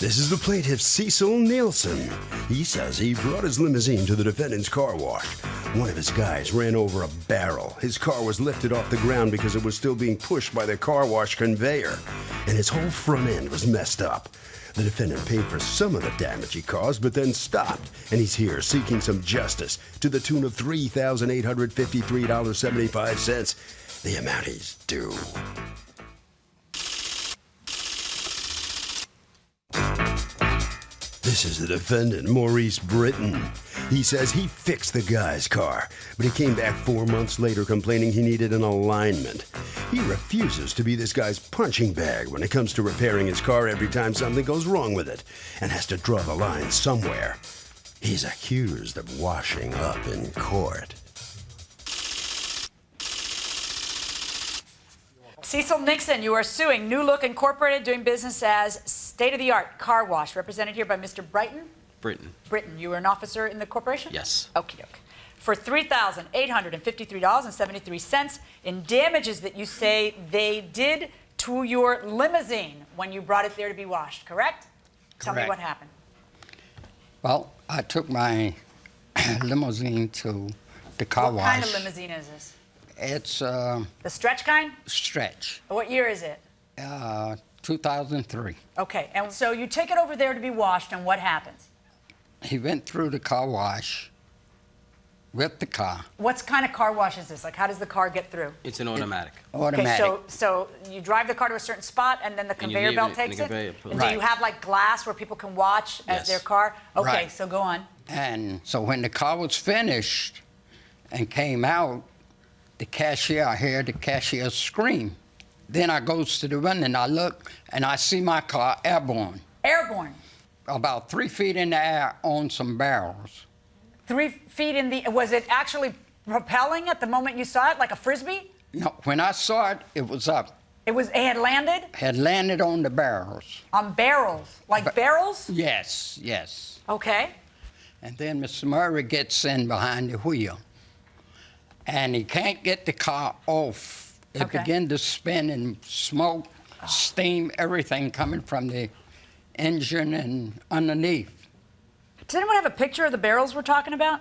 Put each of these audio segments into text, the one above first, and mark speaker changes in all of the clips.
Speaker 1: This is the plaintiff, Cecil Nielsen. He says he brought his limousine to the defendant's car wash. One of his guys ran over a barrel. His car was lifted off the ground because it was still being pushed by the car wash conveyor, and his whole front end was messed up. The defendant paid for some of the damage he caused, but then stopped, and he's here seeking some justice to the tune of $3,853.75, the amount he's due. This is the defendant, Maurice Britton. He says he fixed the guy's car, but he came back 4 months later complaining he needed an alignment. He refuses to be this guy's punching bag when it comes to repairing his car every time something goes wrong with it, and has to draw the line somewhere. He's accused of washing up in court.
Speaker 2: Cecil Nixon, you are suing New Look Incorporated, doing business as state-of-the-art car wash, represented here by Mr. Britton. Britton, you were an officer in the corporation?
Speaker 3: Yes.
Speaker 2: Okie doke. For $3,853.73 in damages that you say they did to your limousine when you brought it there to be washed, correct? Tell me what happened.
Speaker 4: Well, I took my limousine to the car wash.
Speaker 2: What kind of limousine is this?
Speaker 4: It's
Speaker 2: the stretch kind?
Speaker 4: Stretch.
Speaker 2: What year is it?
Speaker 4: 2003.
Speaker 2: Okay, and so you take it over there to be washed, and what happens?
Speaker 4: He went through the car wash with the car.
Speaker 2: What kind of car wash is this? Like, how does the car get through?
Speaker 3: It's an automatic.
Speaker 4: Automatic.
Speaker 2: Okay, so you drive the car to a certain spot, and then the conveyor belt takes it? And do you have, like, glass where people can watch as their car? Okay,
Speaker 4: right.
Speaker 2: So go on.
Speaker 4: And so when the car was finished and came out, the cashier, I heard the cashier scream. Then I goes to the window and I look and I see my car airborne.
Speaker 2: Airborne?
Speaker 4: About 3 feet in the air on some barrels.
Speaker 2: 3 feet in the... Was it actually propelling at the moment you saw it, like a Frisbee?
Speaker 4: No, when I saw it, it was up.
Speaker 2: It had landed?
Speaker 4: Had landed on the barrels.
Speaker 2: On barrels? Like barrels?
Speaker 4: Yes, yes.
Speaker 2: Okay.
Speaker 4: And then Mr. Murray gets in behind the wheel. And he can't get the car off. It began to spin and smoke, steam, everything coming from the engine and underneath.
Speaker 2: Does anyone have a picture of the barrels we're talking about?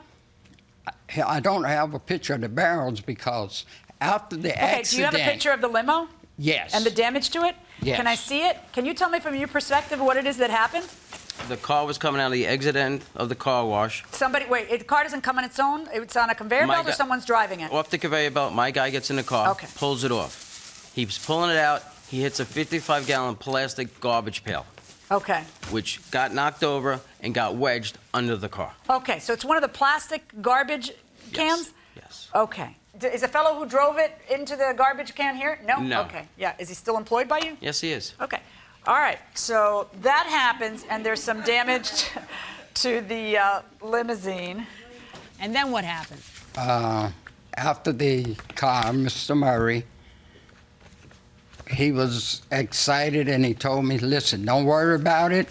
Speaker 4: I don't have a picture of the barrels because after the accident...
Speaker 2: Okay, do you have a picture of the limo?
Speaker 4: Yes.
Speaker 2: And the damage to it?
Speaker 4: Yes.
Speaker 2: Can I see it? Can you tell me from your perspective what it is that happened?
Speaker 3: The car was coming out of the exit end of the car wash.
Speaker 2: Wait, the car doesn't come on its own? It's on a conveyor belt or someone's driving it?
Speaker 3: Off the conveyor belt, my guy gets in the car, pulls it off. He's pulling it out, he hits a 55-gallon plastic garbage pail.
Speaker 2: Okay.
Speaker 3: Which got knocked over and got wedged under the car.
Speaker 2: Okay, so it's one of the plastic garbage cans?
Speaker 3: Yes.
Speaker 2: Okay. Is the fellow who drove it into the garbage can here? No?
Speaker 3: No.
Speaker 2: Okay, yeah. Is he still employed by you?
Speaker 3: Yes, he is.
Speaker 2: Okay. All right, so that happens, and there's some damage to the limousine. And then what happened?
Speaker 4: After the car, Mr. Murray, he was excited, and he told me, listen, don't worry about it.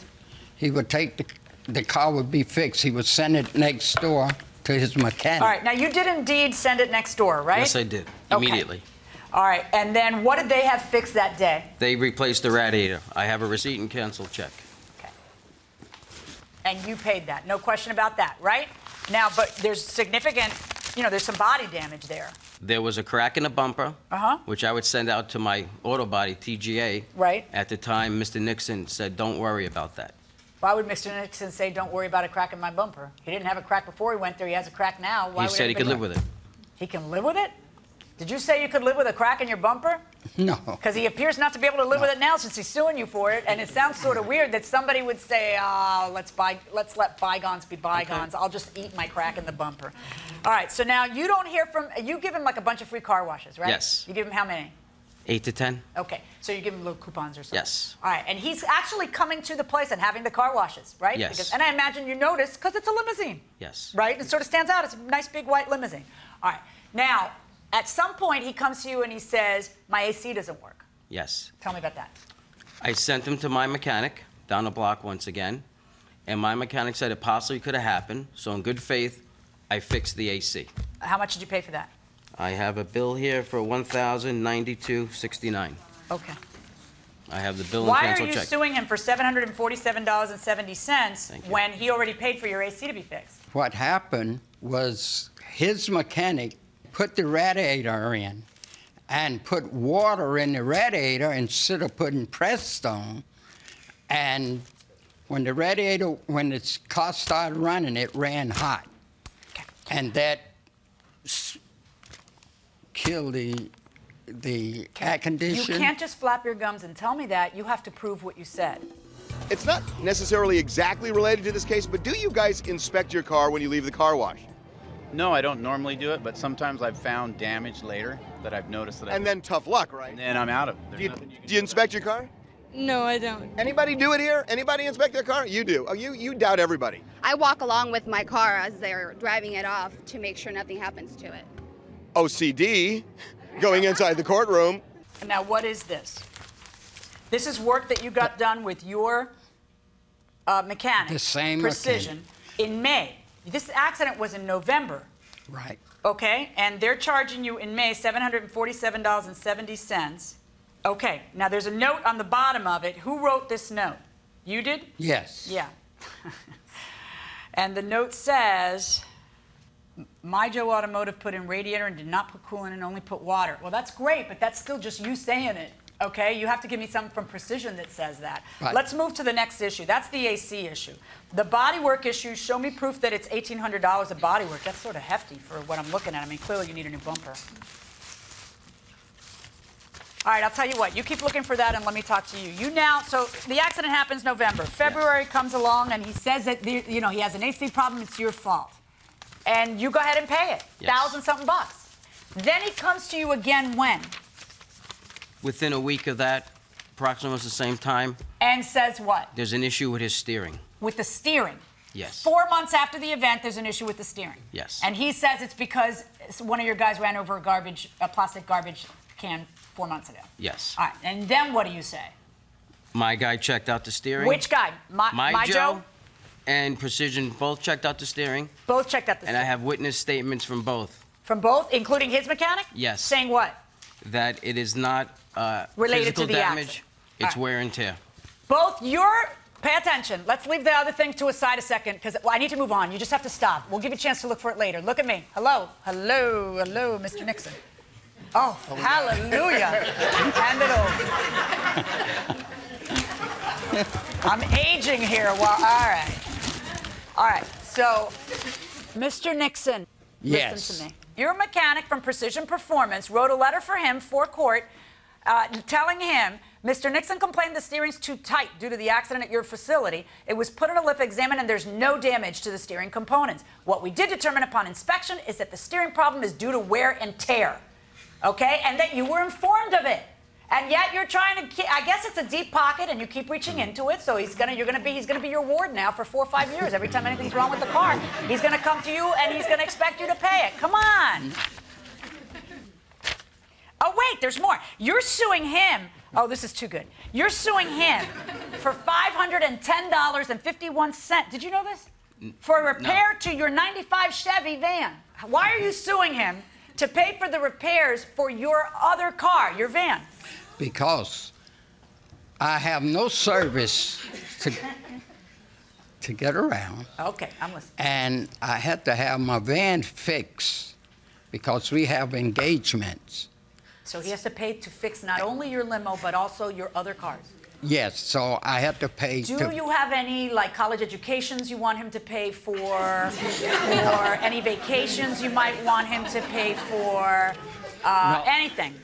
Speaker 4: He would take the car would be fixed. He would send it next door to his mechanic.
Speaker 2: All right, now you did indeed send it next door, right?
Speaker 3: Yes, I did, immediately.
Speaker 2: All right, and then what did they have fixed that day?
Speaker 3: They replaced the radiator. I have a receipt and canceled check.
Speaker 2: Okay. And you paid that, no question about that, right? Now, but there's significant, there's some body damage there.
Speaker 3: There was a crack in the bumper, which I would send out to my auto body, TGA.
Speaker 2: Right.
Speaker 3: At the time, Mr. Nixon said, don't worry about that.
Speaker 2: Why would Mr. Nixon say, don't worry about a crack in my bumper? He didn't have a crack before he went there. He has a crack now. Why
Speaker 3: he said he could live with it.
Speaker 2: He can live with it? Did you say you could live with a crack in your bumper?
Speaker 4: No.
Speaker 2: Because he appears not to be able to live with it now since he's suing you for it, and it sounds sort of weird that somebody would say, let's let bygones be bygones. I'll just eat my crack in the bumper. All right, so now you don't hear from, you give him like a bunch of free car washes, right?
Speaker 3: Yes.
Speaker 2: You give him how many?
Speaker 3: 8 to 10.
Speaker 2: Okay, so you give him little coupons or something?
Speaker 3: Yes.
Speaker 2: All right, and he's actually coming to the place and having the car washes, right?
Speaker 3: Yes.
Speaker 2: And I imagine you notice, because it's a limousine.
Speaker 3: Yes.
Speaker 2: Right? It sort of stands out. It's a nice big white limousine. All right, now, at some point, he comes to you and he says, my AC doesn't work.
Speaker 3: Yes.
Speaker 2: Tell me about that.
Speaker 3: I sent him to my mechanic down the block once again, and my mechanic said it possibly could have happened, so in good faith, I fixed the AC.
Speaker 2: How much did you pay for that?
Speaker 3: I have a bill here for $1,092.69.
Speaker 2: Okay.
Speaker 3: I have the bill and
Speaker 2: Why are
Speaker 3: cancel
Speaker 2: you
Speaker 3: check.
Speaker 2: suing him for $747.70
Speaker 3: Thank you.
Speaker 2: when he already paid for your AC to be fixed?
Speaker 4: What happened was his mechanic put the radiator in and put water in the radiator instead of putting Prestone. And when the car started running, it ran hot. And that killed the air conditioner.
Speaker 2: You can't just flap your gums and tell me that. You have to prove what you said.
Speaker 5: It's not necessarily exactly related to this case, but do you guys inspect your car when you leave the car wash?
Speaker 6: No, I don't normally do it, but sometimes I've found damage later that I've noticed that
Speaker 5: And then tough luck, right?
Speaker 6: and then I'm out of it.
Speaker 5: Do you inspect your car?
Speaker 7: No, I don't.
Speaker 5: Anybody do it here? Anybody inspect their car? You do. Oh, you doubt everybody.
Speaker 8: I walk along with my car as they're driving it off to make sure nothing happens to it.
Speaker 5: OCD, going inside the courtroom.
Speaker 2: Now, what is this? This is work that you got done with your mechanic,
Speaker 4: The same
Speaker 2: Precision, in May. This accident was in November,
Speaker 4: Right.
Speaker 2: okay? And they're charging you in May $747.70. Okay, now there's a note on the bottom of it. Who wrote this note? You did?
Speaker 4: Yes.
Speaker 2: Yeah. And the note says, My Joe Automotive put in radiator and did not put coolant and only put water. Well, that's great, but that's still just you saying it, okay? You have to give me something from Precision that says that.
Speaker 4: Right.
Speaker 2: Let's move to the next issue. That's the AC issue. The bodywork issue, show me proof that it's $1,800 of bodywork. That's sort of hefty for what I'm looking at. I mean, clearly you need a new bumper. All right, I'll tell you what. You keep looking for that, and let me talk to you. So the accident happens November. February comes along, and he says that he has an AC problem. It's your fault, and you go ahead and pay it,
Speaker 3: Yes.
Speaker 2: $1,000-something bucks. Then he comes to you again when?
Speaker 3: Within a week of that, approximately the same time,
Speaker 2: And says what?
Speaker 3: there's an issue with his steering.
Speaker 2: With the steering.
Speaker 3: Yes.
Speaker 2: 4 months after the event, there's an issue with the steering.
Speaker 3: Yes.
Speaker 2: And he says it's because one of your guys ran over a plastic garbage can 4 months ago.
Speaker 3: Yes.
Speaker 2: All right, and then what do you say?
Speaker 3: My guy checked out the steering.
Speaker 2: Which guy? My Joe?
Speaker 3: And Precision both checked out the steering.
Speaker 2: Both checked out the
Speaker 3: And I
Speaker 2: steering.
Speaker 3: have witness statements from both
Speaker 2: From both, including his mechanic?
Speaker 3: Yes.
Speaker 2: Saying what?
Speaker 3: that it is not
Speaker 2: Related
Speaker 3: physical
Speaker 2: to the
Speaker 3: damage.
Speaker 2: accident.
Speaker 3: It's
Speaker 2: All right.
Speaker 3: wear and tear.
Speaker 2: Both pay attention. Let's leave the other thing to a side a second, because I need to move on. You just have to stop. We'll give you a chance to look for it later. Look at me. Hello, Mr. Nixon. Oh, hallelujah. Hand it over. I'm aging here. Well, all right. So, Mr. Nixon,
Speaker 4: Yes.
Speaker 2: listen to me. Your mechanic from Precision Performance wrote a letter for him for court telling him, Mr. Nixon complained the steering's too tight due to the accident at your facility. It was put in a lip exam and there's no damage to the steering components. What we did determine upon inspection is that the steering problem is due to wear and tear, okay? And that you were informed of it. And yet you're trying to, I guess it's a deep pocket and you keep reaching into it, so he's gonna be your ward now for 4 or 5 years. Every time anything's wrong with the car, he's gonna come to you and he's gonna expect you to pay it. Come on. Oh, wait, there's more. You're suing him. Oh, this is too good. You're suing him for $510.51. Did you know this? For a repair to your 95 Chevy van. Why are you suing him to pay for the repairs for your other car, your van?
Speaker 4: Because I have no service to get around,
Speaker 2: Okay, I'm listening.
Speaker 4: and I had to have my van fixed because we have engagements.
Speaker 2: So he has to pay to fix not only your limo, but also your other cars.
Speaker 4: Yes, so I had to pay.
Speaker 2: Do you have any, like, college educations you want him to pay for, or any vacations you might want him to pay for?
Speaker 4: No.
Speaker 2: Anything.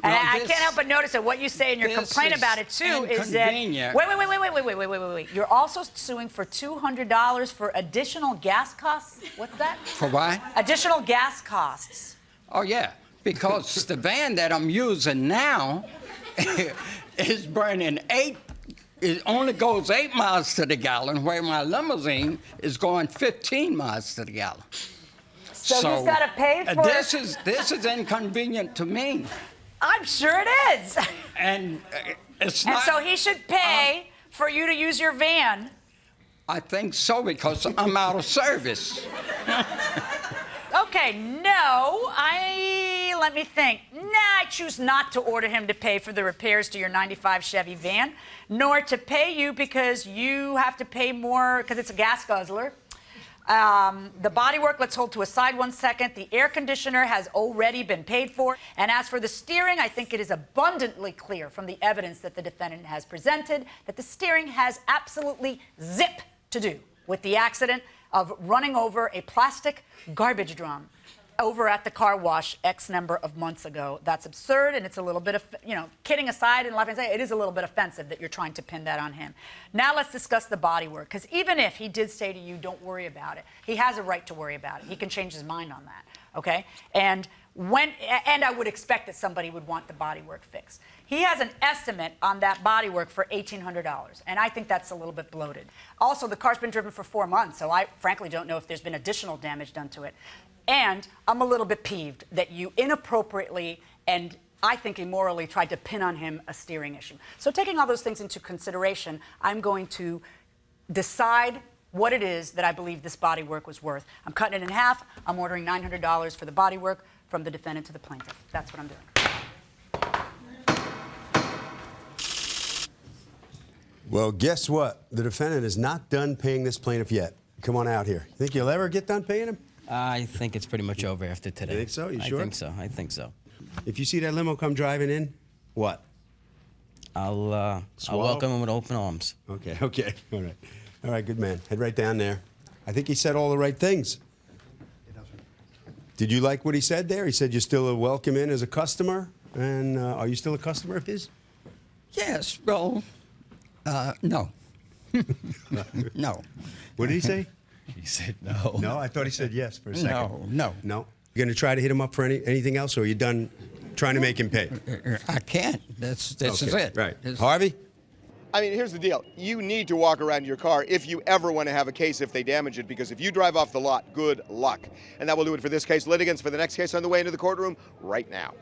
Speaker 2: And
Speaker 4: No,
Speaker 2: I
Speaker 4: this-
Speaker 2: can't help but notice that what you say in your
Speaker 4: this
Speaker 2: complaint
Speaker 4: is
Speaker 2: about it, too, is that...
Speaker 4: inconvenient.
Speaker 2: Wait. You're also suing for $200 for additional gas costs? What's that?
Speaker 4: For what?
Speaker 2: Additional gas costs.
Speaker 4: Oh, yeah, because the van that I'm using now is burning it only goes 8 miles to the gallon, where my limousine is going 15 miles to the gallon.
Speaker 2: So he's got to pay for
Speaker 4: This is inconvenient to me.
Speaker 2: I'm sure it is.
Speaker 4: And it's
Speaker 2: And
Speaker 4: not.
Speaker 2: so he should pay for you to use your van.
Speaker 4: I think so, because I'm out of service.
Speaker 2: Okay, no, let me think. Nah, I choose not to order him to pay for the repairs to your 95 Chevy van, nor to pay you because you have to pay more because it's a gas guzzler. The bodywork, let's hold to a side 1 second. The air conditioner has already been paid for. And as for the steering, I think it is abundantly clear from the evidence that the defendant has presented that the steering has absolutely zip to do with the accident of running over a plastic garbage drum over at the car wash X number of months ago. That's absurd, and it's a little bit of, kidding aside and laughing aside, it is a little bit offensive that you're trying to pin that on him. Now let's discuss the bodywork, because even if he did say to you, don't worry about it, he has a right to worry about it. He can change his mind on that, okay? And I would expect that somebody would want the bodywork fixed. He has an estimate on that bodywork for $1,800, and I think that's a little bit bloated. Also, the car's been driven for 4 months, so I frankly don't know if there's been additional damage done to it. And I'm a little bit peeved that you inappropriately and I think immorally tried to pin on him a steering issue. So taking all those things into consideration, I'm going to decide what it is that I believe this bodywork was worth. I'm cutting it in half. I'm ordering $900 for the bodywork from the defendant to the plaintiff. That's what I'm doing.
Speaker 1: Well, guess what? The defendant is not done paying this plaintiff yet. Come on out here. Think you'll ever get done paying him?
Speaker 3: I think it's pretty much over after today.
Speaker 1: You think so? You sure?
Speaker 3: I think so.
Speaker 1: If you see that limo come driving in, what?
Speaker 3: I'll welcome him with open arms.
Speaker 1: Okay. All right, good man. Head right down there. I think he said all the right things. Did you like what he said there? He said you're still welcome in as a customer, and are you still a customer of his?
Speaker 4: Yes, well, no. No.
Speaker 1: What did he say?
Speaker 7: He said no.
Speaker 1: No, I thought he said yes for a second.
Speaker 4: No.
Speaker 1: No? You're going to try to hit him up for anything else, or are you done trying to make him pay?
Speaker 4: I can't. This is it.
Speaker 1: Right. Harvey?
Speaker 5: I mean, here's the deal. You need to walk around your car if you ever want to have a case if they damage it, because if you drive off the lot, good luck. And that will do it for this case. Litigants for the next case on the way into the courtroom right now.